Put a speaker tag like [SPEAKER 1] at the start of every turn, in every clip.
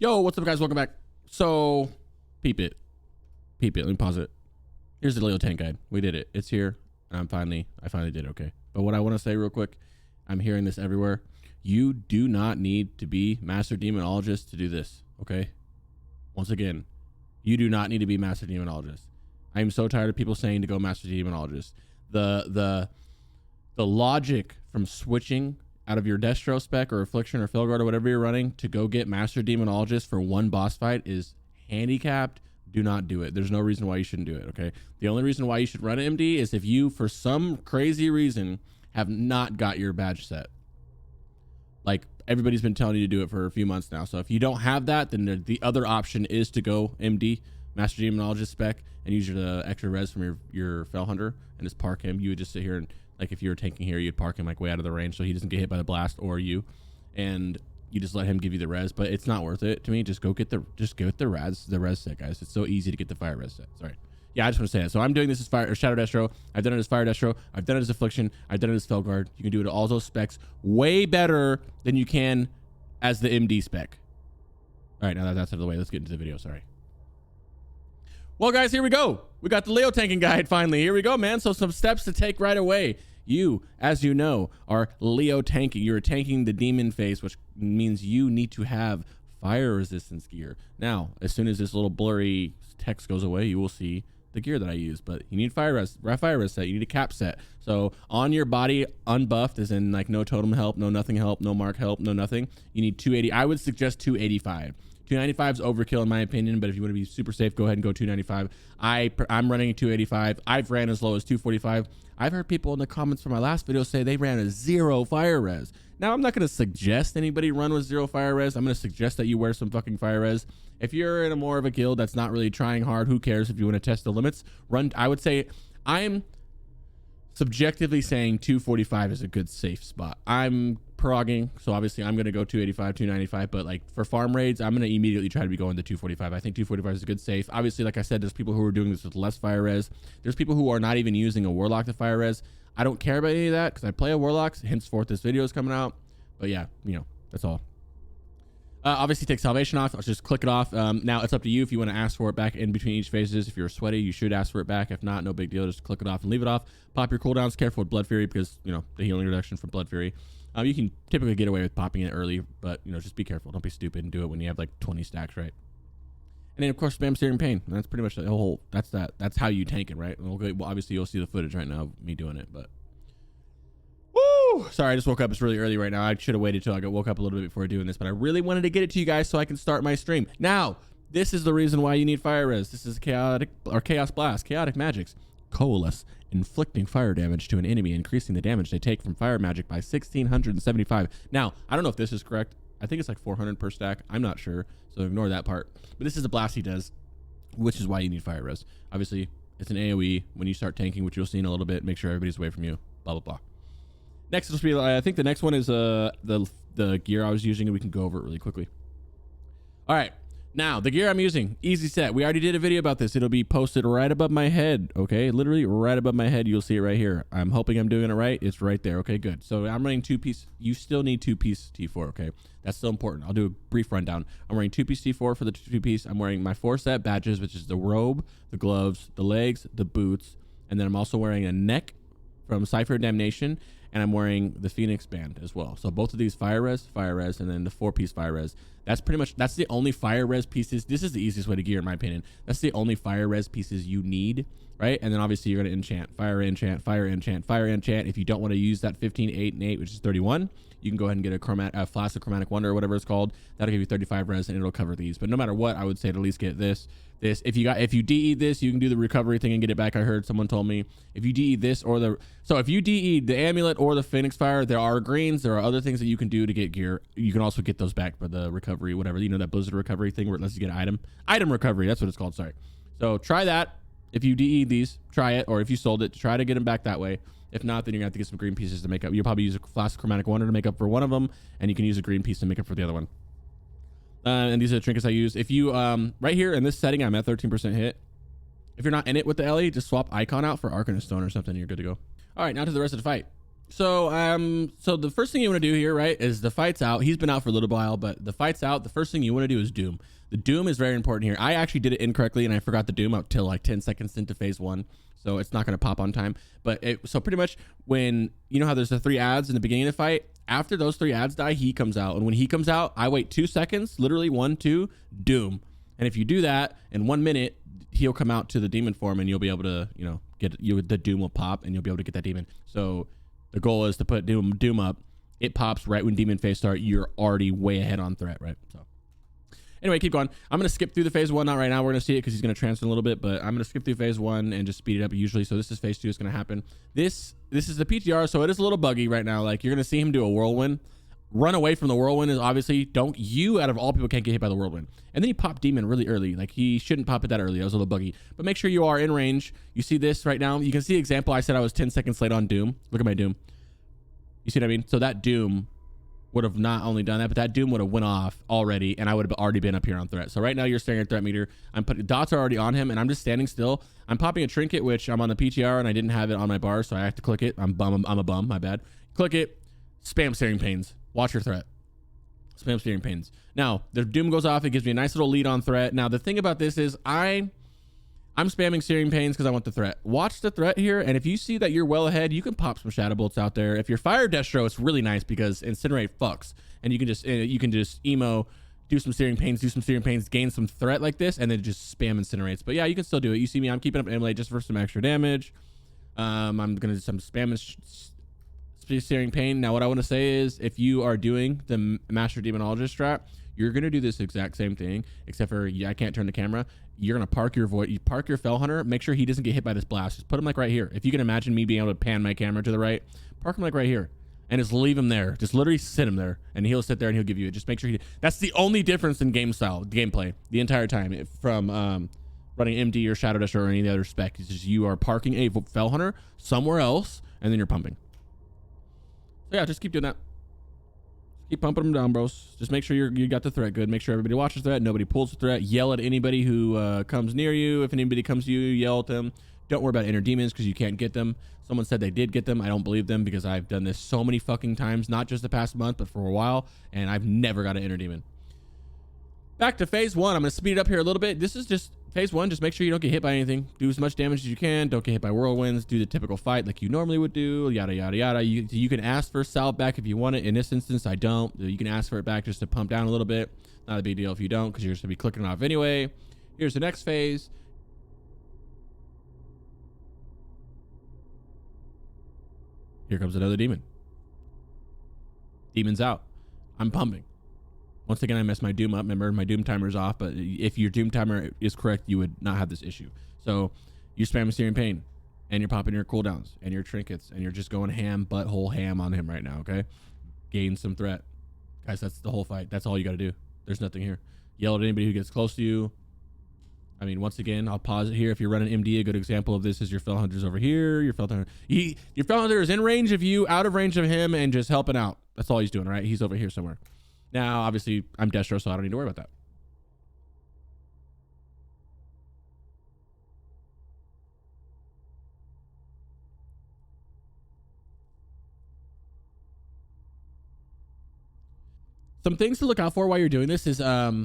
[SPEAKER 1] Yo, what's up, guys? Welcome back. So, peep it. Let me pause it. Here's the Leo tank guide. We did it. It's here. I finally did it. Okay. But what I want to say real quick, I'm hearing this everywhere. You do not need to be Master Demonologist to do this. Okay. Once again, you do not need to be Master Demonologist. I am so tired of people saying to go Master Demonologist. The logic from switching out of your Destro spec or Affliction or Felguard or whatever you're running to go get Master Demonologist for one boss fight is handicapped. Do not do it. There's no reason why you shouldn't do it, okay? The only reason why you should run MD is if you, for some crazy reason, have not got your badge set. Like, everybody's been telling you to do it for a few months now. So if you don't have that, then the other option is to go MD, Master Demonologist spec, and use your extra res from your Fel Hunter and just park him. You would just sit here and, like, if you were tanking here, you'd park him like way out of the range so he doesn't get hit by the blast or you, and you just let him give you the res. But it's not worth it to me. Just get the res set, guys. It's so easy to get the fire res set. Sorry. Yeah, I just want to say that. So I'm doing this as Fire or Shadow Destro. I've done it as Fire Destro. I've done it as Affliction. I've done it as Felguard. You can do it at all those specs way better than you can as the MD spec. All right, now that that's out of the way, let's get into the video. Sorry. Well, guys, here we go. We got the Leo tanking guide finally. Here we go, man. So some steps to take right away. You, as you know, are Leo tanking. You're tanking the demon phase, which means you need to have fire resistance gear. Now, as soon as this little blurry text goes away, you will see the gear that I use. But you need fire res set. You need a cap set. So on your body, unbuffed, as in like no totem help, no nothing help, no mark help, no nothing. You need 280. I would suggest 285. 295 is overkill in my opinion, but if you want to be super safe, go ahead and go 295. I'm running 285. I've ran as low as 245. I've heard people in the comments from my last video say they ran a 0 fire res. Now, I'm not going to suggest anybody run with 0 fire res. I'm going to suggest that you wear some fucking fire res. If you're in a more of a guild that's not really trying hard, who cares? If you want to test the limits, run. I would say I'm subjectively saying 245 is a good safe spot. I'm progging, so obviously I'm going to go 285, 295, but like for farm raids, I'm going to immediately try to be going to 245. I think 245 is a good safe. Obviously, like I said, there's people who are doing this with less fire res. There's people who are not even using a Warlock to fire res. I don't care about any of that because I play a Warlock, henceforth this video is coming out. But yeah, you know, that's all. Obviously take Salvation off. I'll just click it off. Now it's up to you if you want to ask for it back in between each phases. If you're sweaty, you should ask for it back. If not, no big deal. Just click it off and leave it off. Pop your cooldowns. Careful with Blood Fury because, you know, the healing reduction from Blood Fury. You can typically get away with popping it early, but, you know, just be careful. Don't be stupid and do it when you have like 20 stacks, right? And then, of course, spam Searing Pain. That's pretty much the whole, that's how you tank it, right? Okay, well, obviously, you'll see the footage right now of me doing it, but. Woo! Sorry, I just woke up. It's really early right now. I should have waited till I woke up a little bit before doing this, but I really wanted to get it to you guys so I can start my stream. Now, this is the reason why you need fire res. This is Chaos Blast, Chaotic Magics. Coalesce, inflicting fire damage to an enemy, increasing the damage they take from fire magic by 1,675. Now, I don't know if this is correct. I think it's like 400 per stack. I'm not sure, so ignore that part. But this is a blast he does, which is why you need fire res. Obviously, it's an AoE. When you start tanking, which you'll see in a little bit, make sure everybody's away from you, blah, blah, blah. Next, will be, I think the next one is the gear I was using, and we can go over it really quickly. All right. Now, the gear I'm using, easy set. We already did a video about this. It'll be posted right above my head, okay? Literally right above my head. You'll see it right here. I'm hoping I'm doing it right. It's right there. Okay, good. So I'm running 2-piece. You still need 2-piece T4, okay? That's still important. I'll do a brief rundown. I'm wearing 2-piece T4 for the 2-piece. I'm wearing my 4-set badges, which is the robe, the gloves, the legs, the boots, and then I'm also wearing a neck from Cypher Damnation, and I'm wearing the Phoenix band as well. So both of these fire res, and then the 4-piece fire res. That's pretty much, that's the only fire res pieces. This is the easiest way to gear in my opinion. That's the only fire res pieces you need, right? And then obviously you're gonna enchant, fire enchant, fire enchant, fire enchant. If you don't want to use that 15, 8, and 8, which is 31, you can go ahead and get a Flask of Chromatic Wonder or whatever it's called. That'll give you 35 res and it'll cover these. But no matter what, I would say to at least get this. If you DE this, you can do the recovery thing and get it back. I heard someone told me if you DE this or if you DE the amulet or the Phoenix Fire, there are greens. There are other things that you can do to get gear. You can also get those back for the recovery, whatever. You know, that Blizzard recovery thing where it lets you get item recovery. That's what it's called. Sorry. So try that. If you DE these, try it. Or if you sold it, try to get them back that way. If not, then you're gonna have to get some green pieces to make up. You'll probably use a Flask of Chromatic Wonder to make up for one of them, and you can use a green piece to make up for the other one. And these are the trinkets I use. If you, right here in this setting, I'm at 13% hit. If you're not in it with the LE, just swap Icon out for Arcanist Stone or something. You're good to go. All right, now to the rest of the fight. So the first thing you want to do here, right, is the fight's out. He's been out for a little while, but the fight's out. The first thing you want to do is doom. The doom is very important here. I actually did it incorrectly, and I forgot the doom out till like 10 seconds into phase 1. So it's not going to pop on time. But so pretty much when, you know how there's the 3 ads in the beginning of the fight, after those 3 ads die, he comes out. And when he comes out, I wait 2 seconds, literally 1, 2, doom. And if you do that in 1 minute, he'll come out to the demon form, and you'll be able to, you know, the doom will pop, and you'll be able to get that demon. So the goal is to put doom up. It pops right when demon phase start. You're already way ahead on threat, right? So anyway, keep going. I'm going to skip through the phase 1. Not right now. We're going to see it because he's going to transfer a little bit, but I'm going to skip through phase 1 and just speed it up usually. So this is phase 2. It's going to happen. This is the PTR, so it is a little buggy right now. Like, you're going to see him do a whirlwind. Run away from the whirlwind is obviously, you out of all people can't get hit by the whirlwind. And then he popped demon really early. Like, he shouldn't pop it that early. That was a little buggy. But make sure you are in range. You see this right now. You can see the example. I said I was 10 seconds late on doom. Look at my doom. You see what I mean? So that doom would have not only done that, but that doom would have went off already, and I would have already been up here on threat. So right now you're staring at threat meter. I'm putting dots are already on him, and I'm just standing still. I'm popping a trinket, which I'm on the PTR, and I didn't have it on my bar, so I have to click it. I'm a bum. My bad. Click it. Spam Searing Pains. Watch your threat. Spam Searing Pains. Now the doom goes off. It gives me a nice little lead on threat. Now the thing about this is I'm spamming Searing Pains because I want the threat. Watch the threat here, and if you see that you're well ahead, you can pop some Shadow Bolts out there. If you're Fire Destro, it's really nice because Incinerate fucks, and you can just emo, do some Searing Pains, gain some threat like this, and then just spam Incinerates. But yeah, you can still do it. You see me, I'm keeping up Immolate just for some extra damage. I'm gonna do some spam Searing Pain. Now what I want to say is, if you are doing the Master Demonologist strat, you're gonna do this exact same thing, except for I can't turn the camera. You're gonna park your Fell Hunter. Make sure he doesn't get hit by this blast. Just put him like right here. If you can imagine me being able to pan my camera to the right, park him like right here, and just leave him there. Just literally sit him there, and he'll sit there and he'll give you it. Just make sure that's the only difference in gameplay the entire time from running MD or Shadow Destro or any other spec. It's just you are parking a Fell Hunter somewhere else, and then you're pumping. So yeah, just keep doing that. Keep pumping them down, bros. Just make sure you got the threat good. Make sure everybody watches the threat. Nobody pulls the threat. Yell at anybody who comes near you. If anybody comes to you, yell at them. Don't worry about inner demons because you can't get them. Someone said they did get them. I don't believe them because I've done this so many fucking times, not just the past month, but for a while, and I've never got an inner demon. Back to phase 1. I'm going to speed it up here a little bit. This is just phase 1. Just make sure you don't get hit by anything. Do as much damage as you can. Don't get hit by whirlwinds. Do the typical fight like you normally would do. Yada, yada, yada. You can ask for salve back if you want it. In this instance, I don't. You can ask for it back just to pump down a little bit. Not a big deal if you don't, because you're just going to be clicking it off anyway. Here's the next phase. Here comes another demon. Demon's out. I'm pumping. Once again, I messed my doom up. Remember, my doom timer is off, but if your doom timer is correct, you would not have this issue. So you're spamming Searing Pain, and you're popping your cooldowns and your trinkets, and you're just going butthole ham on him right now, okay? Gain some threat. Guys, that's the whole fight. That's all you got to do. There's nothing here. Yell at anybody who gets close to you. I mean, once again, I'll pause it here. If you're running MD, a good example of this is your Fell Hunter's over here. Your Fell Hunter is in range of you, out of range of him, and just helping out. That's all he's doing, right? He's over here somewhere. Now, obviously, I'm Destro, so I don't need to worry about that. Some things to look out for while you're doing this is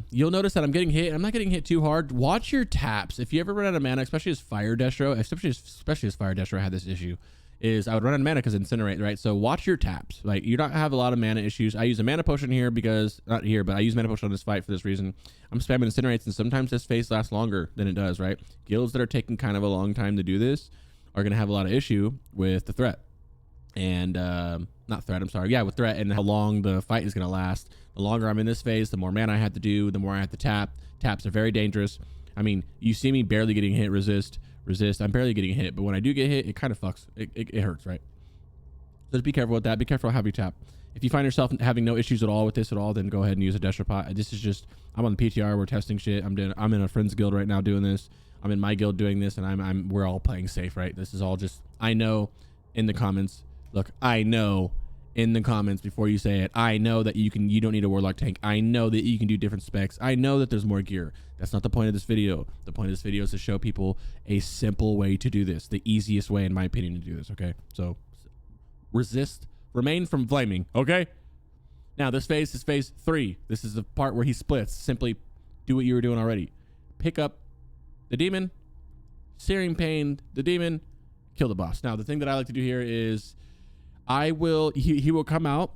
[SPEAKER 1] you'll notice that I'm getting hit. I'm not getting hit too hard. Watch your taps. If you ever run out of mana, especially as Fire Destro, especially as Fire Destro had this issue, is I would run out of mana because Incinerate, right? So watch your taps. Like, you don't have a lot of mana issues. I use a mana potion here because, not here, but I use mana potion on this fight for this reason. I'm spamming Incinerates, and sometimes this phase lasts longer than it does, right? Guilds that are taking kind of a long time to do this are going to have a lot of issue with the threat. And, not threat, I'm sorry. Yeah, with threat and how long the fight is going to last. The longer I'm in this phase, the more mana I have to do, the more I have to tap. Taps are very dangerous. I mean, you see me barely getting hit, resist. I'm barely getting hit, but when I do get hit, it kind of fucks. It hurts, right? So just be careful with that. Be careful how you tap. If you find yourself having no issues at all with this at all, then go ahead and use a Destro pot. This is just, I'm on the PTR, we're testing shit. I'm in a friend's guild right now doing this. I'm in my guild doing this, and we're all playing safe, right? This is all just, I know in the comments. Look, I know in the comments before you say it. I know that you don't need a Warlock tank. I know that you can do different specs. I know that there's more gear. That's not the point of this video. The point of this video is to show people a simple way to do this. The easiest way, in my opinion, to do this, okay? So resist, remain from flaming. Okay. Now this phase is phase 3. This is the part where he splits. Simply do what you were doing already. Pick up the demon, searing pain the demon, kill the boss. Now the thing that I like to do here is he will come out.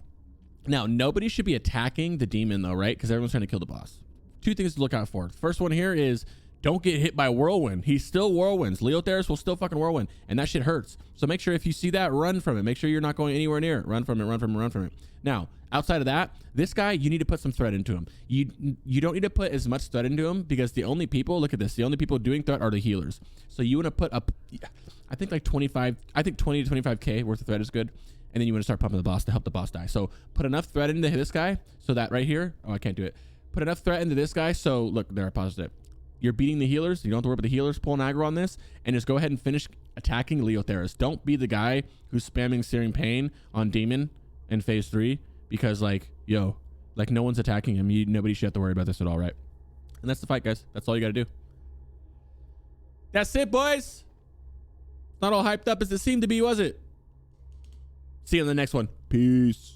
[SPEAKER 1] Now nobody should be attacking the demon though, right? Because everyone's trying to kill the boss. 2 things to look out for. First one here is don't get hit by whirlwind. He still whirlwinds. Leotheras will still fucking whirlwind, and that shit hurts. So make sure if you see that, run from it. Make sure you're not going anywhere near it. Run from it, run from it, run from it. Now, outside of that, this guy, you need to put some threat into him. You don't need to put as much threat into him because the only people, look at this, the only people doing threat are the healers. So you want to put up, I think like 20 to 25k worth of threat is good. And then you want to start pumping the boss to help the boss die. So put enough threat into this guy so that right here, oh, I can't do it. Put enough threat into this guy. So look, there, I paused it. You're beating the healers. You don't have to worry about the healers pulling aggro on this. And just go ahead and finish attacking Leotheras. Don't be the guy who's spamming Searing Pain on Demon in phase 3. Because like, yo, like no one's attacking him. Nobody should have to worry about this at all, right? And that's the fight, guys. That's all you got to do. That's it, boys. Not all hyped up as it seemed to be, was it? See you in the next one. Peace.